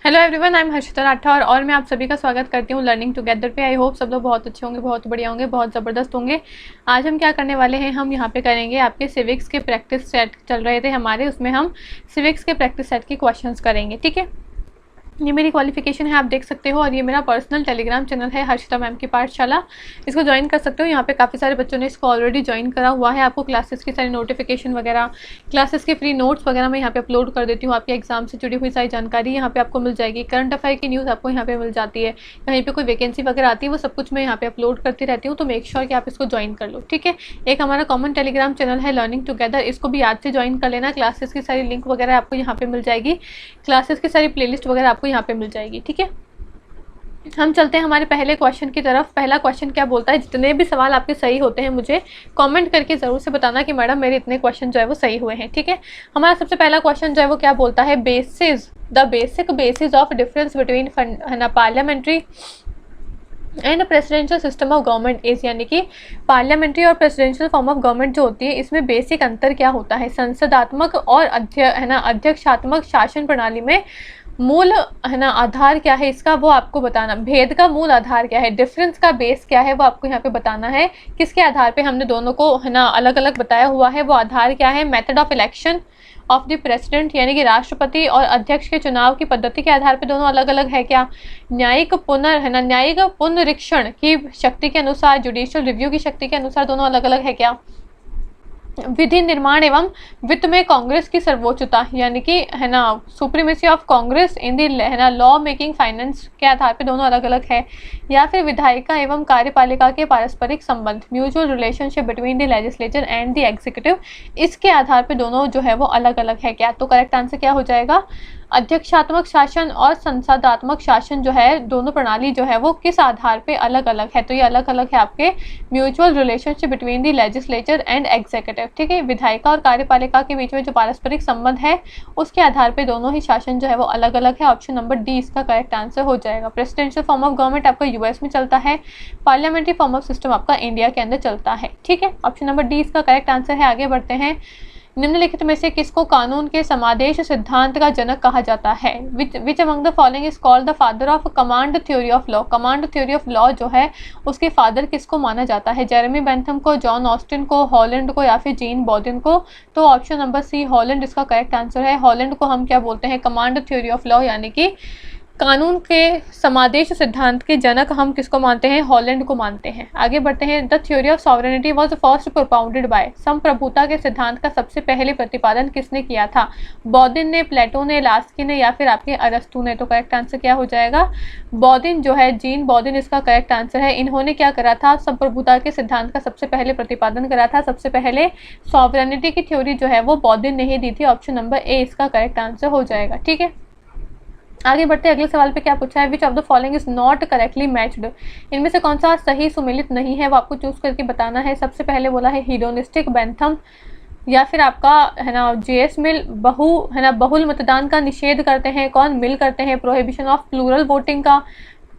Hello everyone, I am Harshita Rathore और मैं आप सभी का स्वागत करती हूँ लर्निंग टुगेदर पे। आई होप सब लोग बहुत अच्छे होंगे, बहुत बढ़िया होंगे, बहुत ज़बरदस्त होंगे। आज हम क्या करने वाले हैं, हम यहाँ पे करेंगे आपके सिविक्स के प्रैक्टिस सेट चल रहे थे हमारे, उसमें हम सिविक्स के प्रैक्टिस सेट के क्वेश्चंस करेंगे। ठीक है, ये मेरी क्वालिफिकेशन है, आप देख सकते हो, और ये मेरा पर्सनल टेलीग्राम चैनल है हर्षिता मैम की पाठशाला। इसको ज्वाइन कर सकते हो। यहाँ पे काफ़ी सारे बच्चों ने इसको ऑलरेडी ज्वाइन करा हुआ है। आपको क्लासेस की सारी नोटिफिकेशन वगैरह, क्लासेस के फ्री नोट्स वगैरह मैं यहाँ पे अपलोड कर देती हूँ। आपके एग्जाम से जुड़ी हुई सारी जानकारी यहाँ पे आपको मिल जाएगी। करंट अफेयर की न्यूज़ आपको यहाँ पे मिल जाती है। कहीं पर कोई वैकेंसी वगैरह आती है, वो सब कुछ मैं यहाँ पे अपलोड करती रहती हूँ। तो मेक श्योर कि आप इसको ज्वाइन कर लो। ठीक है, एक हमारा कॉमन टेलीग्राम चैनल है लर्निंग टुगेदर, इसको भी आज से ज्वाइन कर लेना। क्लासेस की सारी लिंक वगैरह आपको यहाँ पे मिल जाएगी, क्लासेस की सारी प्लेलिस्ट वगैरह आपको यहाँ पे मिल जाएगी। ठीक है, हम चलते हैं हमारे पहले क्वेश्चन की तरफ। पहला क्वेश्चन क्या बोलता है, जितने भी सवाल आपके सही होते हैं मुझे कमेंट करके ज़रूर से बताना कि मैडम मेरे इतने क्वेश्चन जो है वो सही हुए हैं। ठीक है, हमारा सबसे पहला क्वेश्चन जो है वो क्या बोलता है, the basic basis of difference between parliamentary and presidential system of government is, यानी कि पार्लियामेंट्री और प्रेसिडेंशियल फॉर्म ऑफ गवर्नमेंट जो होती है, इसमें बेसिक अंतर क्या होता है। संसदात्मक और अध्यक्षात्मक शासन प्रणाली में मूल आधार क्या है इसका, वो आपको बताना। भेद का मूल आधार क्या है, डिफरेंस का बेस क्या है, वो आपको यहाँ पे बताना है। किसके आधार पे हमने दोनों को अलग अलग बताया हुआ है, वो आधार क्या है। Method of election of the president, यानी कि राष्ट्रपति और अध्यक्ष के चुनाव की पद्धति के आधार पे दोनों अलग अलग है क्या। न्यायिक पुनरीक्षण की शक्ति के अनुसार, जुडिशियल रिव्यू की शक्ति के अनुसार दोनों अलग अलग है क्या। विधि निर्माण एवं वित्त में कांग्रेस की सर्वोच्चता, यानी कि supremacy of Congress in the law making finance के आधार पे दोनों अलग अलग है। या फिर विधायिका एवं कार्यपालिका के पारस्परिक संबंध, mutual relationship between the legislature and the executive, इसके आधार पे दोनों जो है वो अलग अलग है क्या। तो करेक्ट आंसर क्या हो जाएगा, अध्यक्षात्मक शासन और संसदात्मक शासन जो है, दोनों प्रणाली जो है वो किस आधार पे अलग अलग है। तो ये अलग अलग है आपके mutual relationship between the legislature and executive. ठीक है, विधायिका और कार्यपालिका के बीच में जो पारस्परिक संबंध है, उसके आधार पे दोनों ही शासन जो है वो अलग अलग है। ऑप्शन नंबर डी इसका करेक्ट आंसर हो जाएगा। प्रेसिडेंशियल फॉर्म ऑफ गवर्नमेंट आपका यूएस में चलता है, पार्लियामेंट्री फॉर्म ऑफ सिस्टम आपका इंडिया के अंदर चलता है। ठीक है, ऑप्शन नंबर डी इसका करेक्ट आंसर है। आगे बढ़ते हैं, निम्नलिखित में से किसको कानून के समादेश सिद्धांत का जनक कहा जाता है। Which among the following is called the father of command theory of law. Command theory of law जो है, उसके फादर किसको माना जाता है। जेरेमी बेंथम को, जॉन ऑस्टिन को, हॉलैंड को, या फिर जीन बॉदिन को। तो ऑप्शन नंबर सी हॉलैंड इसका करेक्ट आंसर है। हॉलैंड को हम क्या बोलते हैं, कमांड थ्योरी ऑफ लॉ, यानी कि कानून के समादेश सिद्धांत के जनक हम किसको मानते हैं, हॉलैंड को मानते हैं। आगे बढ़ते हैं, the theory of sovereignty was first propounded bye. संप्रभुता के सिद्धांत का सबसे पहले प्रतिपादन किसने किया था, बॉदिन ने, प्लेटो ने, लास्की ने, या फिर आपके अरस्तु ने। तो करेक्ट आंसर क्या हो जाएगा, बॉदिन जो है, जीन बॉदिन इसका करेक्ट आंसर है। इन्होंने क्या करा था, संप्रभुता के सिद्धांत का सबसे पहले प्रतिपादन करा था। सबसे पहले सॉवरेनिटी की थ्योरी जो है वो बॉदिन ने ही दी थी। ऑप्शन नंबर ए इसका करेक्ट आंसर हो जाएगा। ठीक है, आगे बढ़ते हैं, अगले सवाल पे क्या पूछा है, विच of the following is not correctly matched. इनमें से कौन सा सही सुमेलित नहीं है, वो आपको चूज करके बताना है। सबसे पहले बोला है हीडोनिस्टिक बेंथम, या फिर आपका जेएस मिल बहुल मतदान का निषेध करते हैं। कौन, मिल करते हैं। प्रोहिबिशन ऑफ प्लूरल वोटिंग का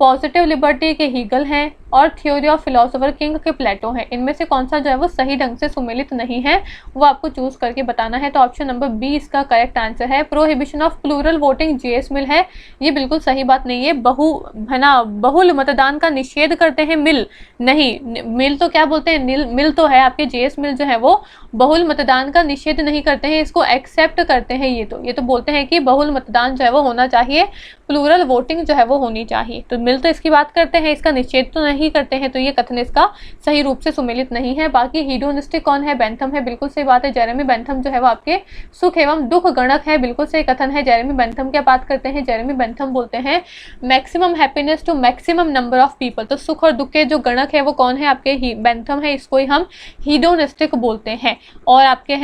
पॉजिटिव लिबर्टी के हीगल हैं, और थ्योरी ऑफ फिलोसोफर किंग के प्लेटो है। इनमें से कौन सा जो है वो सही ढंग से सुमेलित नहीं है, वो आपको चूज करके बताना है। तो ऑप्शन नंबर बी इसका करेक्ट आंसर है। Prohibition of plural voting JS Mill है, ये बिल्कुल सही बात नहीं है। बहुल मतदान का निषेध करते हैं, मिल नहीं। मिल तो क्या बोलते हैं, मिल तो है आपके, जेएस मिल जो है वो बहुल मतदान का निषेध नहीं करते हैं, इसको एक्सेप्ट करते हैं। ये तो बोलते हैं कि बहुल मतदान जो है वो होना चाहिए, प्लूरल वोटिंग जो है वो होनी चाहिए। तो मिल तो इसकी बात करते हैं, इसका निषेध तो नहीं करते हैं। तो ये कथन इसका सही रूप से सुमेलित नहीं है। बाकी हीडोनिस्टिक कौन है, बेंथम है, बिल्कुल सही बात है। जेरेमी बेंथम जो है वो आपके सुख एवं दुख गणक है, बिल्कुल सही कथन है। जेरेमी बेंथम क्या बात करते हैं, जेरेमी बेंथम बोलते हैं maximum happiness to maximum number of people. तो सुख और दुख के जो गणक है वो कौन है, आपके बेंथम है, इसको ही हम हीडोनिस्टिक बोलते हैं। और आपके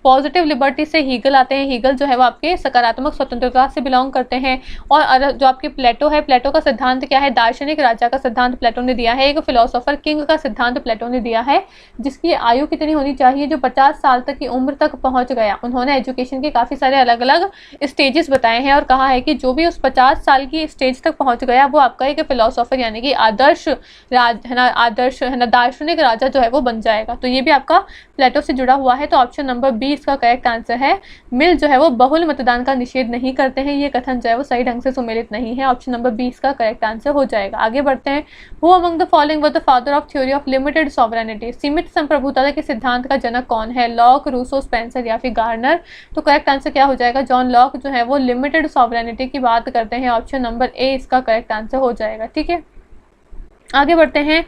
पॉजिटिव लिबर्टी से हीगल आते हैं। हीगल जो है वो आपके सकारात्मक स्वतंत्रता से बिलोंग करते हैं। और जो आपके प्लेटो है, प्लेटो का सिद्धांत क्या है, दार्शनिक राजा का सिद्धांत प्लेटो ने दिया है। एक फिलोसोफर किंग का सिद्धांत प्लेटो ने दिया है, जिसकी आयु कितनी होनी चाहिए, जो 50 साल तक की उम्र तक पहुंच गया। उन्होंने एजुकेशन के काफ़ी सारे अलग अलग स्टेजेस बताए हैं और कहा है कि जो भी उस 50 साल की स्टेज तक पहुंच गया वो आपका एक फिलोसोफर यानी कि आदर्श है ना दार्शनिक राजा जो है वो बन जाएगा। तो ये भी आपका प्लेटो से जुड़ा हुआ है। तो ऑप्शन नंबर बी इसका करेक्ट आंसर है। मिल जो है वो बहुल मतदान का निषेध नहीं करते हैं, ये कथन जो है वो सही ढंग से सुमेलित नहीं है। ऑप्शन नंबर बी इसका करेक्ट आंसर हो जाएगा। आगे बढ़ते हैं। Who among the following was the father of theory of limited sovereignty, सीमित संप्रभुता के सिद्धांत का जनक कौन है, लॉक, रूसो, स्पेंसर या फिर गार्नर। तो करेक्ट आंसर क्या हो जाएगा, जॉन लॉक जो है वो लिमिटेड सॉवरेनिटी की बात करते हैं। ऑप्शन नंबर ए इसका करेक्ट आंसर हो जाएगा। ठीक है, आगे बढ़ते हैं।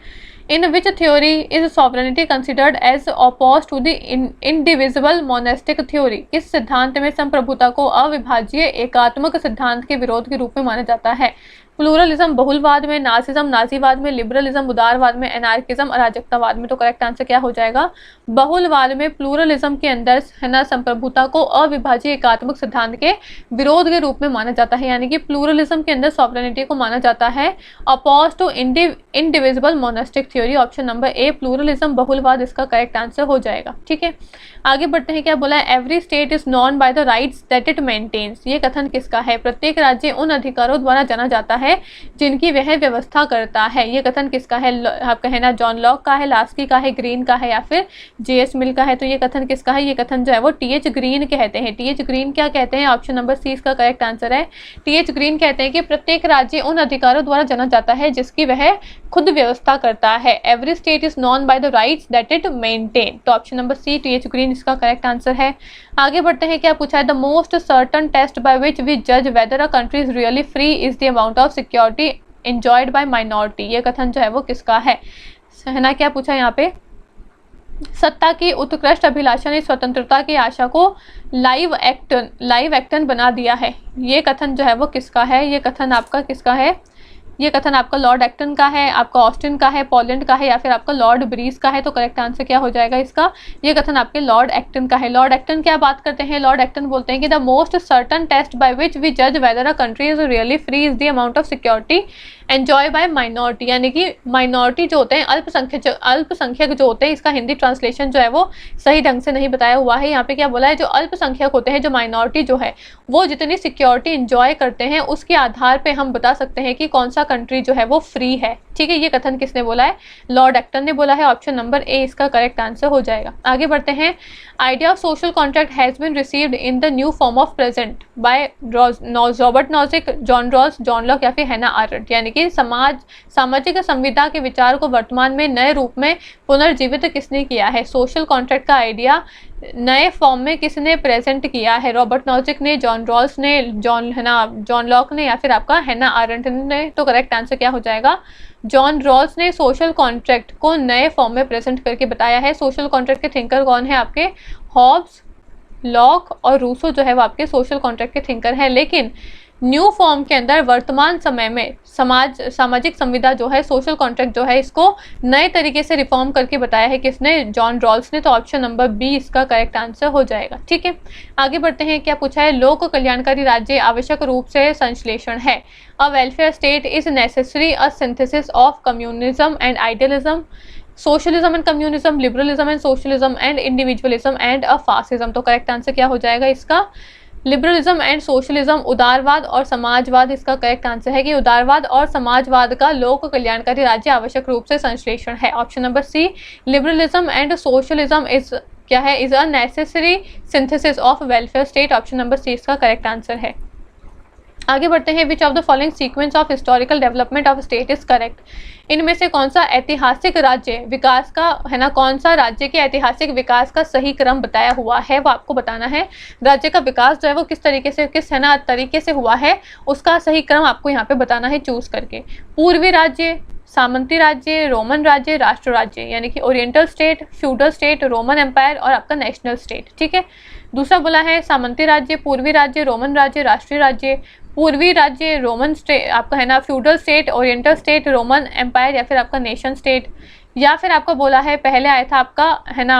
In which theory is sovereignty considered as opposed to the indivisible monistic theory, किस सिद्धांत में संप्रभुता को अविभाज्य एकात्मक सिद्धांत के विरोध के रूप में माना जाता है, प्लूरलिज्म बहुलवाद में, नासिज्म नाजीवाद में, लिबरलिज्म उदारवाद में, एनार्किज्म अराजकतावाद में। तो करेक्ट आंसर क्या हो जाएगा, बहुलवाद में, प्लूरलिज्म के अंदर है ना संप्रभुता को अविभाज्य एकात्मक सिद्धांत के विरोध के रूप में माना जाता है, यानी कि प्लूरलिज्म के अंदर सॉवरेनिटी को माना जाता है opposed to indivisible monistic theory. Option number A pluralism बहुलवाद इसका करेक्ट आंसर हो जाएगा। ठीक है, आगे बढ़ते हैं। क्या बोला है, every state is known by the rights that it maintains, ये कथन किसका है, प्रत्येक राज्य उन अधिकारों द्वारा जाना जाता है जिनकी वह व्यवस्था करता है, ये कथन किसका है, आपका है ना जॉन लॉक का है, लास्की का है, ग्रीन का है या फिर जेएस मिल का है। तो ये कथन किसका है, ये कथन जो है वो टीएच ग्रीन कहते हैं। टीएच ग्रीन क्या कहते हैं, ऑप्शन नंबर सी इसका करेक्ट आंसर है। टीएच ग्रीन कहते हैं कि प्रत्येक राज्य उन अधिकारों द्वारा जाना जाता है जिसकी वह खुद व्यवस्था करता है। Every state is known by the rights that it maintain. तो option number C TH green इसका करेक्ट आंसर है। आगे बढ़ते हैं। क्या पूछा है, the most certain test by which we जज whether a country is really free is the amount of security enjoyed by minority, ये कथन जो है वो किसका है ना। क्या पूछा है यहाँ पे, सत्ता की उत्कृष्ट अभिलाषा ने स्वतंत्रता की आशा को लाइव एक्टन बना दिया है, ये कथन जो है वो किसका है, ये कथन आपका किसका है, ये कथन आपका लॉर्ड एक्टन का है, आपका ऑस्टिन का है, पोलैंड का है या फिर आपका लॉर्ड ब्रीज का है। तो करेक्ट आंसर क्या हो जाएगा इसका, ये कथन आपके लॉर्ड एक्टन का है। लॉर्ड एक्टन क्या बात करते हैं, लॉर्ड एक्टन बोलते हैं कि the most certain test by which we जज whether a country is really free is the amount of security enjoy by minority, यानी कि माइनॉरिटी जो होते हैं अल्पसंख्यक जो होते हैं, इसका हिंदी ट्रांसलेशन जो है वो सही ढंग से नहीं बताया हुआ है। यहाँ पे क्या बोला है, जो अल्पसंख्यक होते हैं, जो माइनॉरिटी जो है वो जितनी सिक्योरिटी एंजॉय करते हैं उसके आधार पे हम बता सकते हैं कि कौन सा कंट्री जो है वो फ्री है। ठीक है, ये कथन किसने बोला है, लॉर्ड एक्टन ने बोला है। ऑप्शन नंबर ए इसका करेक्ट आंसर हो जाएगा। आगे बढ़ते हैं। Idea of social contract has been received in the new form of present by Robert Nozick, John Rawls, John Locke या फिर हैना आरेंट, यानी कि सामाजिक संविदा के विचार को वर्तमान में नए रूप में पुनर्जीवित किसने किया है, सोशल कॉन्ट्रैक्ट का आइडिया नए फॉर्म में किसने प्रेजेंट किया है, रॉबर्ट नॉजिक ने, जॉन रॉल्स ने, जॉन लॉक ने या फिर आपका हैना आरेंट ने। तो करेक्ट आंसर क्या हो जाएगा, जॉन रॉल्स ने सोशल कॉन्ट्रैक्ट को नए फॉर्म में प्रेजेंट करके बताया है। सोशल कॉन्ट्रैक्ट के थिंकर कौन है, आपके हॉब्स, लॉक और रूसो जो है वो आपके सोशल कॉन्ट्रैक्ट के थिंकर हैं। लेकिन न्यू फॉर्म के अंदर वर्तमान समय में सामाजिक संविदा जो है, सोशल कॉन्ट्रैक्ट जो है, इसको नए तरीके से रिफॉर्म करके बताया है किसने, जॉन रॉल्स ने। तो ऑप्शन नंबर बी इसका करेक्ट आंसर हो जाएगा। ठीक है, आगे बढ़ते हैं। क्या पूछा है, लोक कल्याणकारी राज्य आवश्यक रूप से संश्लेषण है, अ welfare state is necessary a synthesis of communism and idealism, socialism and communism, liberalism and socialism and individualism and a fascism. तो करेक्ट आंसर क्या हो जाएगा इसका, लिबरलिज्म एंड सोशलिज्म, उदारवाद और समाजवाद इसका करेक्ट आंसर है कि उदारवाद और समाजवाद का लोक कल्याणकारी राज्य आवश्यक रूप से संश्लेषण है। Option number C liberalism and socialism is क्या है, is a necessary synthesis of welfare state. Option number C इसका करेक्ट आंसर है। आगे बढ़ते हैं। Which of the following sequence of historical development of state is correct, इनमें से कौन सा ऐतिहासिक राज्य विकास का है ना, कौन सा राज्य के ऐतिहासिक विकास का सही क्रम बताया हुआ है वो आपको बताना है। राज्य का विकास जो है वो किस तरीके से तरीके से हुआ है उसका सही क्रम आपको यहाँ पे बताना है चूज करके। पूर्वी राज्य, सामंती राज्य, रोमन राज्य, राष्ट्र राज्य, यानी कि oriental state, feudal state, Roman empire और आपका नेशनल स्टेट। ठीक है, दूसरा बोला है सामंती राज्य, पूर्वी राज्य, रोमन राज्य, राष्ट्रीय राज्य, पूर्वी राज्य, रोमन स्टेट आपका है ना, feudal state, oriental state, Roman empire या फिर आपका नेशन स्टेट, या फिर आपका बोला है पहले आया था आपका है ना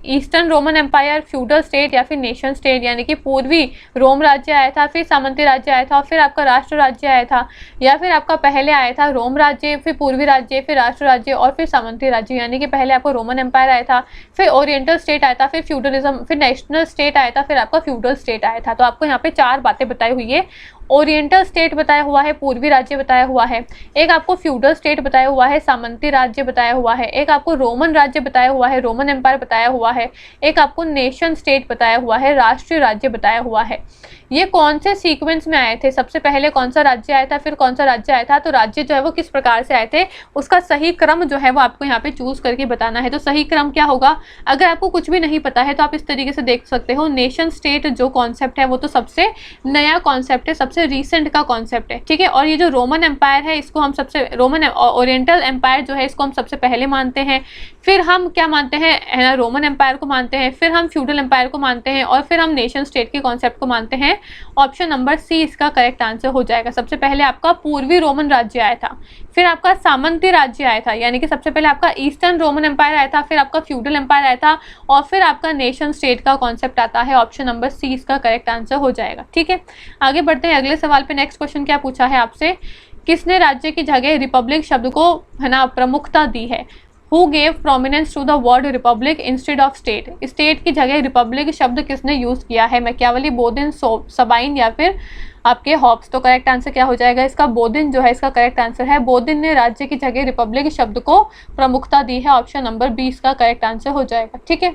eastern Roman empire, feudal state या फिर नेशन स्टेट, यानी कि पूर्वी रोम राज्य आया था, फिर सामंती राज्य आया था और फिर आपका राष्ट्र राज्य आया था, या फिर आपका पहले आया था रोम राज्य, फिर पूर्वी राज्य, फिर राष्ट्र राज्य और फिर सामंती राज्य, यानी कि पहले आपको रोमन एम्पायर आया था, फिर ओरिएंटल स्टेट आया था, फिर फ्यूडलिज्म, फिर नेशनल स्टेट आया था, फिर आपका फ्यूडल स्टेट आया था। तो आपको यहाँ पे 4 बातें बताई हुई है। ओरिएंटल स्टेट बताया हुआ है, पूर्वी राज्य बताया हुआ है, एक आपको फ्यूडल स्टेट बताया हुआ है, सामंती राज्य बताया हुआ है, एक आपको रोमन राज्य बताया हुआ है, रोमन एम्पायर बताया हुआ है, एक आपको नेशन स्टेट बताया हुआ है, राष्ट्रीय राज्य बताया हुआ है। ये कौन से सीक्वेंस में आए थे, सबसे पहले कौन सा राज्य आया था, फिर कौन सा राज्य आया था, तो राज्य जो है वो किस प्रकार से आए थे, उसका सही क्रम जो है वो आपको यहाँ पे चूज करके बताना है। तो सही क्रम क्या होगा, अगर आपको कुछ भी नहीं पता है तो आप इस तरीके से देख सकते हो। नेशन स्टेट जो कॉन्सेप्ट है वो तो सबसे नया कॉन्सेप्ट है, सबसे रिसेंट का कॉन्सेप्ट है, ठीक है। और ये जो रोमन एम्पायर है इसको हम सबसे, रोमन ओरिएंटल एम्पायर जो है इसको हम सबसे पहले मानते हैं, फिर हम क्या मानते हैं, है ना, रोमन एम्पायर को मानते हैं, फिर हम फ्यूडल एम्पायर को मानते हैं और फिर हम नेशन स्टेट के कॉन्सेप्ट को मानते हैं। ऑप्शन नंबर सी इसका करेक्ट आंसर हो जाएगा। सबसे पहले आपका पूर्वी रोमन राज्य आया था, फिर आपका सामंती राज्य आया था, यानी कि सबसे पहले आपका ईस्टर्न रोमन एम्पायर आया था, फिर आपका फ्यूडल एम्पायर आया था और फिर आपका नेशन स्टेट का कॉन्सेप्ट आता है। ऑप्शन नंबर सी इसका करेक्ट आंसर हो जाएगा, ठीक है। आगे बढ़ते हैं अगले सवाल पे। नेक्स्ट क्वेश्चन क्या पूछा है आपसे, किसने राज्य की जगह रिपब्लिक शब्द को, है ना, प्रमुखता दी है। Who gave prominence to the word republic instead of state? State की जगह रिपब्लिक शब्द किसने यूज किया है, मैकियावेली, बोदिन, सबाइन या फिर आपके हॉब्स। तो करेक्ट आंसर क्या हो जाएगा इसका, बोदिन जो है इसका करेक्ट आंसर है। बोदिन ने राज्य की जगह रिपब्लिक शब्द को प्रमुखता दी है। ऑप्शन नंबर बी इसका करेक्ट आंसर हो जाएगा, ठीक है।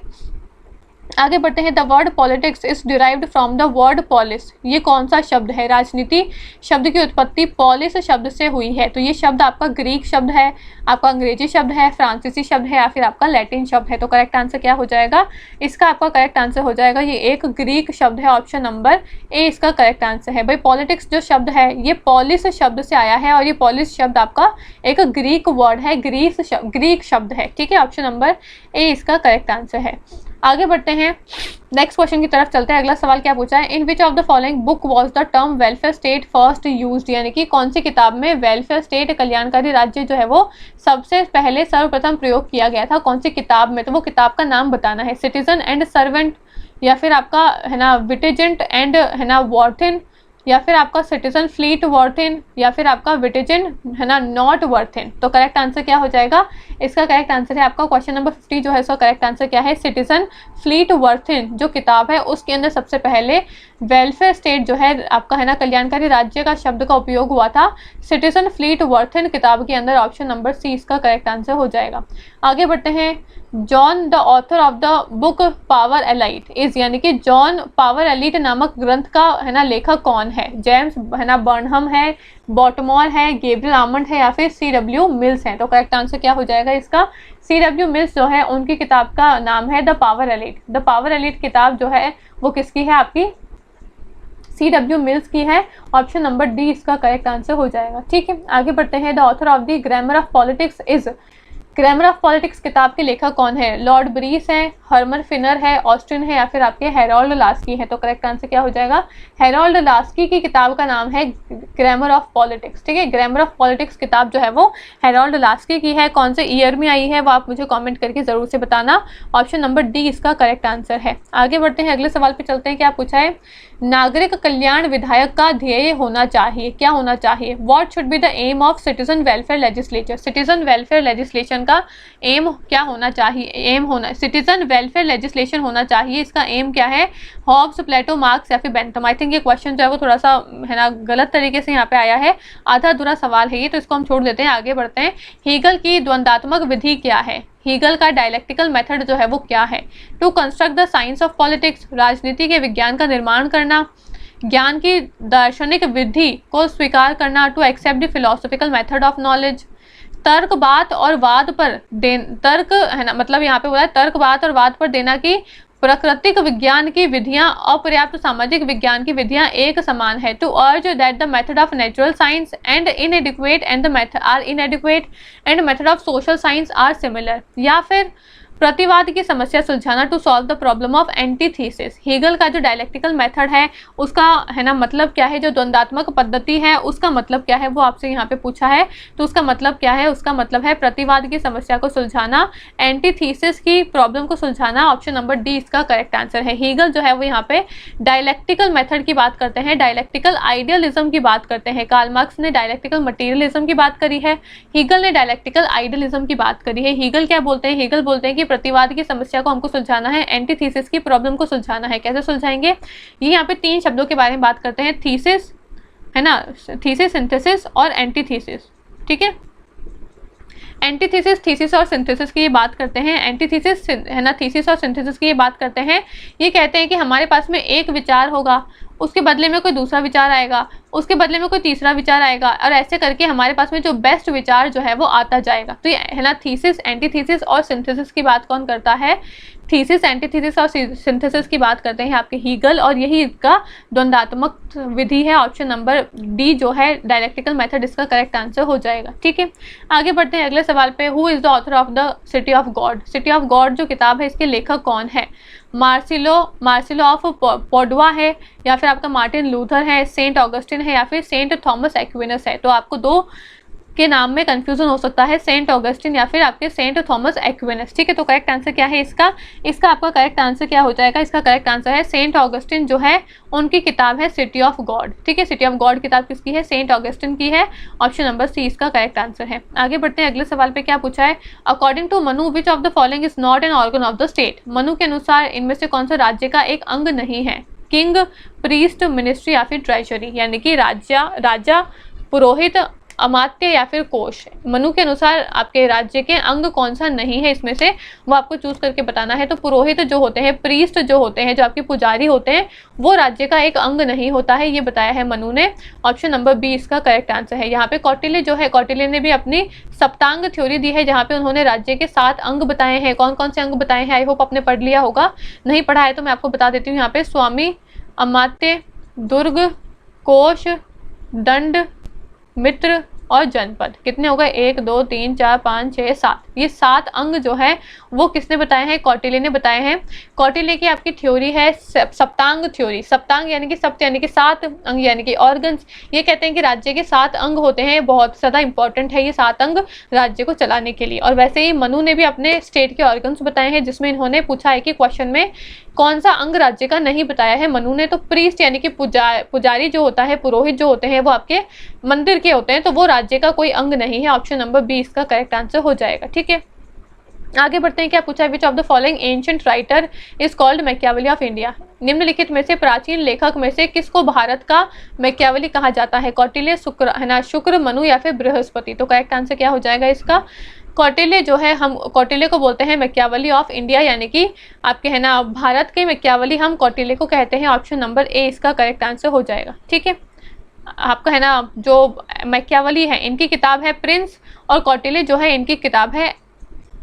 आगे बढ़ते हैं। The word politics is derived from the word polis. ये कौन सा शब्द है, राजनीति शब्द की उत्पत्ति पॉलिस शब्द से हुई है। तो ये शब्द आपका ग्रीक शब्द है, आपका अंग्रेजी शब्द है, फ्रांसीसी शब्द है या फिर आपका लैटिन शब्द है। तो करेक्ट आंसर क्या हो जाएगा इसका, आपका करेक्ट आंसर हो जाएगा ये एक ग्रीक शब्द है। ऑप्शन नंबर ए इसका करेक्ट आंसर है। भाई पॉलिटिक्स जो शब्द है ये पॉलिस शब्द से आया है और ये पॉलिस शब्द आपका एक ग्रीक वर्ड है, ग्रीक शब्द है, ठीक है। ऑप्शन नंबर ए इसका करेक्ट आंसर है। आगे बढ़ते हैं, नेक्स्ट क्वेश्चन की तरफ चलते हैं। अगला सवाल क्या पूछा है, in which of the following book was the term welfare state first used. यानी कि कौन सी किताब में वेलफेयर स्टेट, कल्याणकारी राज्य जो है वो सबसे पहले सर्वप्रथम प्रयोग किया गया था, कौन सी किताब में। तो वो किताब का नाम बताना है। सिटीजन एंड सर्वेंट या फिर आपका, है ना, विटिजेंट एंड, है ना, वॉर्थिन या फिर आपका सिटीजन फ्लीट वॉर्थिन या फिर आपका विटिजेंट, है ना, नॉट वॉर्थिन। तो करेक्ट आंसर क्या हो जाएगा इसका, करेक्ट आंसर है आपका क्वेश्चन नंबर 50 जो है इसका करेक्ट आंसर क्या है, सिटीजन फ्लीट वॉर्थिन जो किताब है उसके अंदर सबसे पहले वेलफेयर स्टेट जो है आपका, है ना, कल्याणकारी राज्य का शब्द का उपयोग हुआ था सिटीजन फ्लीट वॉर्थिन किताब के अंदर। ऑप्शन नंबर सी इसका करेक्ट आंसर हो जाएगा। आगे बढ़ते हैं। John the author of the book power elite is, यानी कि जॉन पावर एलिट नामक ग्रंथ का, है ना, लेखक कौन है। जेम्स, है ना, बर्नहम है, बॉटमोर है, गैब्रियल आमंड है या फिर C.W. मिल्स है। तो करेक्ट आंसर क्या हो जाएगा इसका, C.W. मिल्स जो है उनकी किताब का नाम है the power elite. The power elite किताब जो है वो किसकी है, आपकी C.W. मिल्स की है। ऑप्शन नंबर डी इसका करेक्ट आंसर हो जाएगा, ठीक है। आगे बढ़ते हैं। The author of the grammar of politics is, grammar of politics किताब के लेखक कौन है, लॉर्ड ब्रीस है, हर्मन फिनर है, ऑस्टिन है या फिर आपके हैरोल्ड लास्की है। तो करेक्ट आंसर क्या हो जाएगा, हैरोल्ड लास्की की किताब का नाम है ग्रामर ऑफ पॉलिटिक्स, ठीक है। ग्रामर ऑफ पॉलिटिक्स किताब जो है वो हैरोल्ड लास्की की है। कौन से ईयर में आई है वो आप मुझे कमेंट करके जरूर से बताना। ऑप्शन नंबर डी इसका करेक्ट आंसर है। आगे बढ़ते हैं, अगले सवाल पे चलते हैं। क्या पूछा है, नागरिक कल्याण विधायक का ध्येय होना चाहिए, क्या होना चाहिए। What should be the aim of citizen welfare legislature. Citizen welfare legislation का एम क्या होना चाहिए, एम होना, सिटीजन वेलफेयर लेजिस्लेशन होना चाहिए, इसका एम क्या है। हॉब्स, प्लेटो, मार्क्स या फिर बेंथम। आई थिंक ये क्वेश्चन जो है वो थोड़ा सा, है ना, गलत तरीके से यहाँ पे आया है, आधा अधूरा सवाल है ये, तो इसको हम छोड़ देते हैं। आगे बढ़ते हैं। हीगल की द्वंद्वात्मक विधि क्या है, हीगल का डायलेक्टिकल मेथड जो है वो क्या है। To construct the science of politics, राजनीति के विज्ञान का निर्माण करना, ज्ञान की दार्शनिक विधि को स्वीकार करना। To accept the philosophical method of knowledge, तर्क, बात और वाद पर तर्क, है ना, मतलब यहाँ पे बोला है तर्क, बात और वाद पर देना कि प्राकृतिक विज्ञान की विधियां अपर्याप्त, सामाजिक विज्ञान की विधियां एक समान है। To urge that the method of natural science and inadequate and the method are inadequate and method of social science are similar. या फिर प्रतिवाद की समस्या सुलझाना, to solve the problem of antithesis. Hegel का जो डायलेक्टिकल मेथड है उसका है ना मतलब क्या है, जो द्वंदात्मक पद्धति है उसका मतलब क्या है, वो आपसे यहाँ पे पूछा है। तो उसका मतलब क्या है, उसका मतलब है प्रतिवाद की समस्या को सुलझाना, एंटीथीसिस की प्रॉब्लम को सुलझाना। ऑप्शन नंबर डी इसका करेक्ट आंसर है। हीगल जो है वो यहाँ पे डायलेक्टिकल मेथड की बात करते हैं, डायलेक्टिकल आइडियलिज्म की बात करते हैं। कार्ल मार्क्स ने डायलेक्टिकल मटेरियलिज्म की बात करी है, हीगल ने डायलेक्टिकल आइडियलिज्म की बात करी है। हीगल क्या बोलते हैं, हीगल बोलते हैं कि प्रतिवाद की समस्या को हमको सुलझाना है, एंटीथीसिस की प्रॉब्लम को सुलझाना है। कैसे सुलझाएंगे, ये यहाँ पे 3 शब्दों के बारे में बात करते हैं, थीसिस है ना, थीसिस, सिंथेसिस और एंटीथीसिस। ठीक है, एंटीथीसिस, थीसिस और सिंथेसिस की ये बात करते हैं। एंटीथीसिस है ना, थीसिस और सिंथेसिस की ये बात करते हैं। ये कहते हैं कि हमारे पास में एक विचार होगा, उसके बदले में कोई दूसरा विचार आएगा, उसके बदले में कोई तीसरा विचार आएगा, और ऐसे करके हमारे पास में जो बेस्ट विचार जो है वो आता जाएगा। तो ये है ना थीसिस, एंटीथीसिस और सिंथेसिस की बात कौन करता है, थीसिस, एंटीथीसिस और सिंथेसिस की बात करते हैं आपके हीगल, और यही इसका द्वंदात्मक विधि है। ऑप्शन नंबर डी जो है डायलेक्टिकल मेथड इसका करेक्ट आंसर हो जाएगा। ठीक है, आगे बढ़ते हैं अगले सवाल पे। Who is the author of the city of God. City of God जो किताब है इसके लेखक कौन है, मार्सिलो ऑफ पोडवा है, या फिर आपका मार्टिन लूथर है, सेंट ऑगस्टिन है, या फिर सेंट थॉमस एक्विनस है। तो आपको 2 के नाम में कंफ्यूजन हो सकता है, सेंट ऑगस्टिन या फिर आपके सेंट थॉमस एक्विनस। ठीक है, तो करेक्ट आंसर क्या है इसका, आपका करेक्ट आंसर क्या हो जाएगा, इसका करेक्ट आंसर है सेंट ऑगस्टिन जो है उनकी किताब है सिटी ऑफ गॉड। ठीक है, सिटी ऑफ गॉड किताब किसकी है, सेंट ऑगस्टिन की है। ऑप्शन नंबर सी इसका करेक्ट आंसर है। आगे बढ़ते हैं अगले सवाल पे, क्या पूछा है, according to Manu which of the following is not an organ of the state. Manu के अनुसार इनमें से कौन सा राज्य का एक अंग नहीं है, किंग, प्रीस्ट, मिनिस्ट्री या फिर ट्रेजरी, यानी कि राजा, पुरोहित, अमात्य या फिर कोष। मनु के अनुसार आपके राज्य के अंग कौन सा नहीं है इसमें से, वो आपको चूज करके बताना है। तो पुरोहित जो होते हैं, प्रीस्ट जो होते हैं, जो आपके पुजारी होते हैं, वो राज्य का एक अंग नहीं होता है, ये बताया है मनु ने। ऑप्शन नंबर बी इसका करेक्ट आंसर है। यहाँ पे कौटिल्य जो है, कौटिल्य ने भी अपनी सप्तांग थ्योरी दी है, जहाँ पे उन्होंने राज्य के 7 अंग बताए हैं। कौन कौन से अंग बताए हैं, आई होप आपने पढ़ लिया होगा, नहीं पढ़ा है तो मैं आपको बता देती हूँ। यहाँ पे स्वामी, अमात्य, दुर्ग, कोष, दंड, मित्र और जनपद। कितने हो गए, 1 2 3 4 5 6 7। ये 7 अंग जो है वो किसने बताए हैं, कौटिल्य ने बताए हैं। कौटिल्य की आपकी थ्योरी है सप्तांग थ्योरी। सप्तांग यानी कि सप्त यानी कि 7 अंग यानी कि ऑर्गन्स। ये कहते हैं कि राज्य के 7 अंग होते हैं, बहुत ज़्यादा इंपॉर्टेंट है ये 7 अंग राज्य को चलाने के लिए। और वैसे ही मनु ने भी अपने स्टेट के ऑर्गन्स बताए हैं, जिसमें इन्होंने पूछा है कि क्वेश्चन में कौन सा अंग राज्य का नहीं बताया है मनु ने। तो प्रीस्ट यानी कि पुजारी जो होता है, पुरोहित जो होते हैं, वो आपके मंदिर के होते हैं, तो वो राज्य का कोई अंग नहीं है। ऑप्शन नंबर बी इसका करेक्ट आंसर हो जाएगा। ठीक है, आगे बढ़ते हैं। क्या पूछा है, विच of the following ancient writer is called Machiavelli of India. निम्नलिखित में से प्राचीन लेखक में से किसको भारत का मैकियावेली कहा जाता है, कौटिल्य, शुक्र है ना, शुक्र, मनु या फिर बृहस्पति। तो करेक्ट आंसर क्या हो जाएगा इसका, कौटिल्य जो है, हम कौटिल्य को बोलते हैं मैकियावेली ऑफ इंडिया, यानी कि आपके है ना भारत के मैकियावेली हम कौटिल्य को कहते हैं। ऑप्शन नंबर ए इसका करेक्ट आंसर हो जाएगा। ठीक है, आपका है ना जो मैकियावेली है इनकी किताब है प्रिंस, और कौटिल्य जो है इनकी किताब है,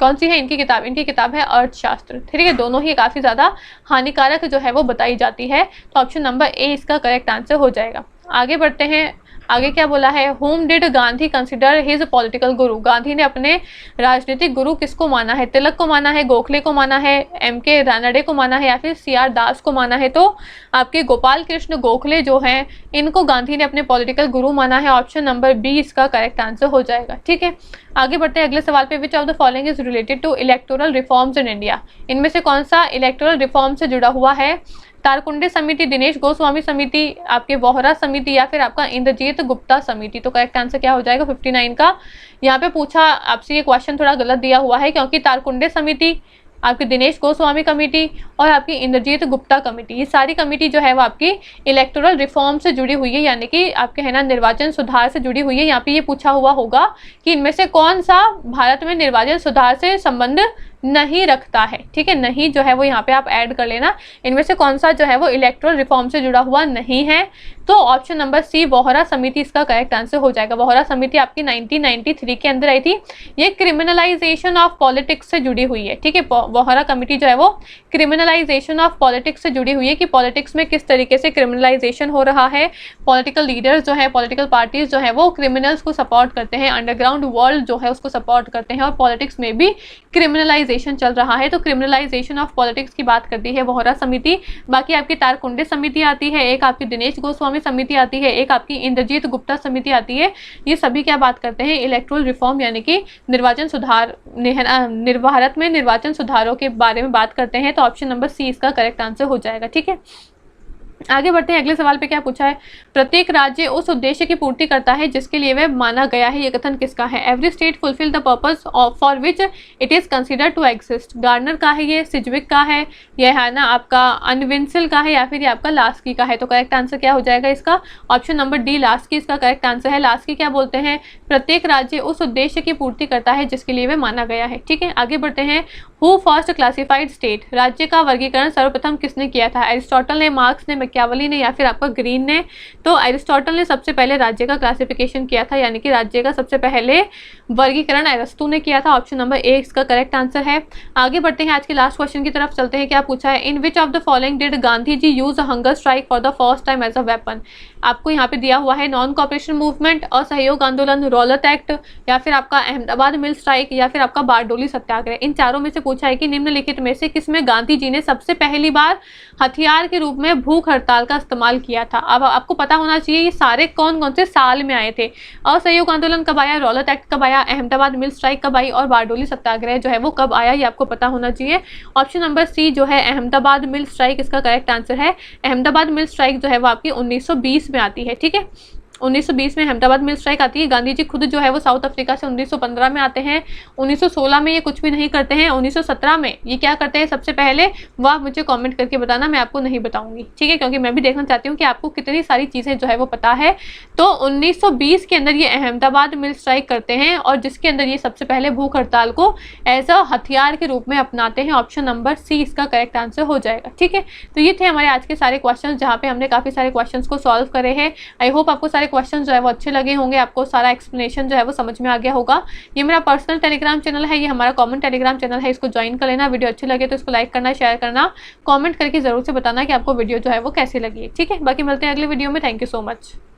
कौन सी है इनकी किताब, इनकी किताब है अर्थशास्त्र। ठीक है, दोनों ही काफ़ी ज़्यादा हानिकारक जो है वो बताई जाती है। तो ऑप्शन नंबर ए इसका करेक्ट आंसर हो जाएगा। आगे बढ़ते हैं, आगे क्या बोला है, home did Gandhi consider his political गुरु। गांधी ने अपने राजनीतिक गुरु किसको माना है, तिलक को माना है, गोखले को माना है, MK रानडे को माना है, या फिर CR दास को माना है। तो आपके गोपाल कृष्ण गोखले जो हैं इनको गांधी ने अपने पॉलिटिकल गुरु माना है। ऑप्शन नंबर बी इसका करेक्ट आंसर हो जाएगा। ठीक है, आगे बढ़ते हैं अगले सवाल पे, which of the following is related to electoral reforms in India. इनमें से कौन सा इलेक्टोरल रिफॉर्म से जुड़ा हुआ है, तारकुंडे समिति, दिनेश गोस्वामी समिति, आपके वोहरा समिति, या फिर आपका इंद्रजीत गुप्ता समिति। तो करेक्ट आंसर क्या हो जाएगा 59 का। यहाँ पे पूछा आपसे, ये क्वेश्चन थोड़ा गलत दिया हुआ है, क्योंकि तारकुंडे समिति, आपकी दिनेश गोस्वामी कमेटी और आपकी इंद्रजीत गुप्ता कमेटी, ये सारी कमेटी जो है वो आपकी इलेक्टोरल रिफॉर्म से जुड़ी हुई है, यानी कि आपके है ना निर्वाचन सुधार से जुड़ी हुई है। यहाँ पे ये पूछा हुआ होगा कि इनमें से कौन सा भारत में निर्वाचन सुधार से संबंध नहीं रखता है। ठीक है, नहीं जो है वो यहाँ पे आप ऐड कर लेना, इनमें से कौन सा जो है वो इलेक्टोरल रिफॉर्म से जुड़ा हुआ नहीं है। तो ऑप्शन नंबर सी वोहरा समिति इसका करेक्ट आंसर हो जाएगा। वोहरा समिति आपकी 1993 के अंदर आई थी। ये क्रिमिनलाइजेशन ऑफ पॉलिटिक्स से जुड़ी हुई है। ठीक है, वोहरा कमेटी जो है वो क्रिमिनलाइजेशन ऑफ पॉलिटिक्स से जुड़ी हुई है, कि पॉलिटिक्स में किस तरीके से क्रिमिनलाइजेशन हो रहा है। पॉलिटिकल लीडर्स जो है, पॉलिटिकल पार्टीज जो है वो क्रिमिनल्स को सपोर्ट करते हैं, अंडरग्राउंड वर्ल्ड जो है उसको सपोर्ट करते हैं, और पॉलिटिक्स में भी क्रिमिनलाइजेशन क्रिमिनलाइजेशन चल रहा है, तो क्रिमिनलाइजेशन ऑफ पॉलिटिक्स की बात करती है वोहरा समिति। बाकी आपकी तारकुंडे समिति आती है, एक आपकी दिनेश गोस्वामी समिति आती है, एक आपकी इंद्रजीत गुप्ता समिति आती है। ये सभी क्या बात करते हैं, इलेक्टोरल रिफॉर्म यानी कि निर्वाचन सुधार, भारत में निर्वाचन सुधारों के बारे में बात करते हैं। तो ऑप्शन नंबर सी इसका करेक्ट आंसर हो जाएगा। ठीक है, आगे बढ़ते हैं। अगले सवाल पे क्या पूछा है, प्रत्येक राज्य उस उद्देश्य की पूर्ति करता है जिसके लिए वह माना गया है, ये कथन किसका है। Every state fulfill the purpose for which it is considered to exist. Garner का है, ये सिजविक का है, यह है ना आपका अनविंसिल का है, या फिर ये आपका लास्की का है। तो करेक्ट आंसर क्या हो जाएगा इसका, ऑप्शन नंबर डी लास्की इसका करेक्ट आंसर है। लास्की क्या बोलते हैं, प्रत्येक राज्य उस उद्देश्य की पूर्ति करता है जिसके लिए वह माना गया है। ठीक है, आगे बढ़ते हैं। हु फर्स्ट क्लासिफाइड स्टेट, राज्य का वर्गीकरण सर्वप्रथम किसने किया था। एरिस्टोटल ने, मार्क्स ने, मैकियावेली ने, या फिर आपका ग्रीन ने। तो एरिस्टोटल ने सबसे पहले राज्य का क्लासिफिकेशन किया था, यानी कि राज्य का सबसे पहले वर्गीकरण अरस्तु ने किया था। ऑप्शन नंबर ए इसका करेक्ट आंसर है। आगे बढ़ते हैं, आज के लास्ट क्वेश्चन की तरफ चलते हैं। क्या पूछा है, in which of the following did Gandhi ji use hunger strike for the first time as a weapon. आपको यहाँ पे दिया हुआ है नॉन कॉपरेशन मूवमेंट, असहयोग आंदोलन, रौलत एक्ट, या फिर आपका अहमदाबाद मिल स्ट्राइक, या फिर आपका बारडोली सत्याग्रह। इन चारों में से पूछा है कि निम्नलिखित में से किसमें गांधी जी ने सबसे पहली बार हथियार के रूप में भूख हड़ताल का इस्तेमाल किया था। अब आपको पता होना चाहिए ये सारे कौन कौन से साल में आए थे। असहयोग आंदोलन कब आया, रौलत एक्ट कब आया, अहमदाबाद मिल स्ट्राइक कब आई, और बारडोली सत्याग्रह जो है वो कब आया, ये आपको पता होना चाहिए। ऑप्शन नंबर सी जो है अहमदाबाद मिल स्ट्राइक इसका करेक्ट आंसर है। अहमदाबाद मिल स्ट्राइक जो है वो आपकी 1920 में आती है। ठीक है, 1920 में अहमदाबाद मिल स्ट्राइक आती है। गांधी जी खुद जो है वो साउथ अफ्रीका से 1915 में आते हैं। 1916 में ये कुछ भी नहीं करते हैं। 1917 में ये क्या करते हैं सबसे पहले, वो आप मुझे कमेंट करके बताना, मैं आपको नहीं बताऊंगी। ठीक है, क्योंकि मैं भी देखना चाहती हूँ कि आपको कितनी सारी चीज़ें जो है वो पता है। तो 1920 के अंदर ये अहमदाबाद मिल स्ट्राइक करते हैं, और जिसके अंदर ये सबसे पहले भूख हड़ताल को एज अ हथियार के रूप में अपनाते हैं। ऑप्शन नंबर सी इसका करेक्ट आंसर हो जाएगा। ठीक है, तो ये थे हमारे आज के सारे क्वेश्चन, जहाँ पे हमने काफ़ी सारे क्वेश्चन को सॉल्व करे हैं। आई होप आपको सारे क्वेश्चन जो है वो अच्छे लगे होंगे, आपको सारा एक्सप्लेनेशन जो है वो समझ में आ गया होगा। ये मेरा पर्सनल टेलीग्राम चैनल है, ये हमारा कॉमन टेलीग्राम चैनल है, इसको ज्वाइन कर लेना। वीडियो अच्छी लगे तो इसको लाइक करना, शेयर करना, कमेंट करके जरूर से बताना कि आपको वीडियो जो है वो कैसी लगी। ठीक है, बाकी मिलते हैं अगले वीडियो में। Thank you so much.